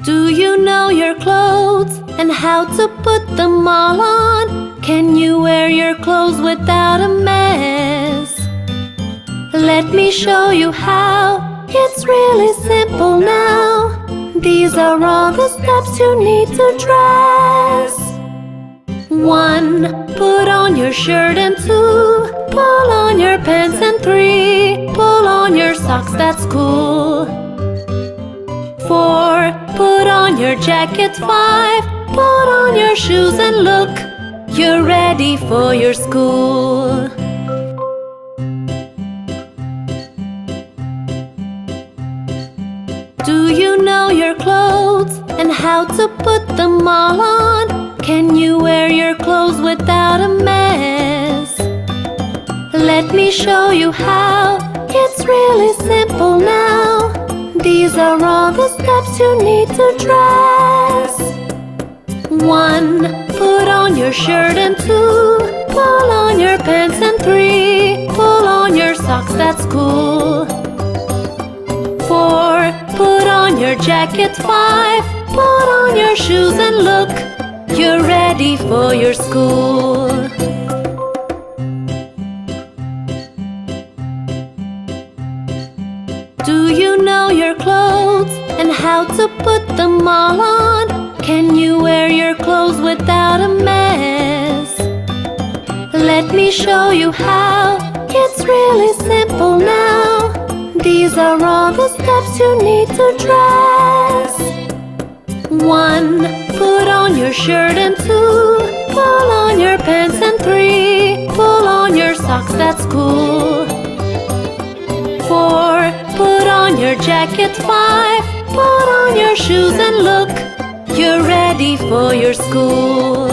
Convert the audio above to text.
Do you know your clothes and how to put them all on? Can you wear your clothes without a mess? Let me show you how. It's really simple now. These are all the steps you need to dress. 1. Put on your shirt, and 2. Pull on your pants, and 3. Pull on your socks, that's cool. 4. Put on your jacket. 5. Put on your shoes and look, you're ready for your school. Do you know your clothes and how to put them all on? Can you wear your clothes without a mess? Let me show you how. It's really simple now. These are all the steps you need to dress. 1. Put on your shirt, and 2. Pull on your pants, and 3. Pull on your socks, that's cool. 4. Put on your jacket. 5. Put on your shoes and look, you're ready for your school. Do you know your clothes and how to put them all on? Can you wear your clothes without a mess? Let me show you how. It's really simple now. These are all the steps you need to dress. 1. Put on your shirt, and 2. Pull on your pants, and 3. Pull on your socks, that's cool. 4. Put on your jacket. 5. Put on your shoes and look, you're ready for your school.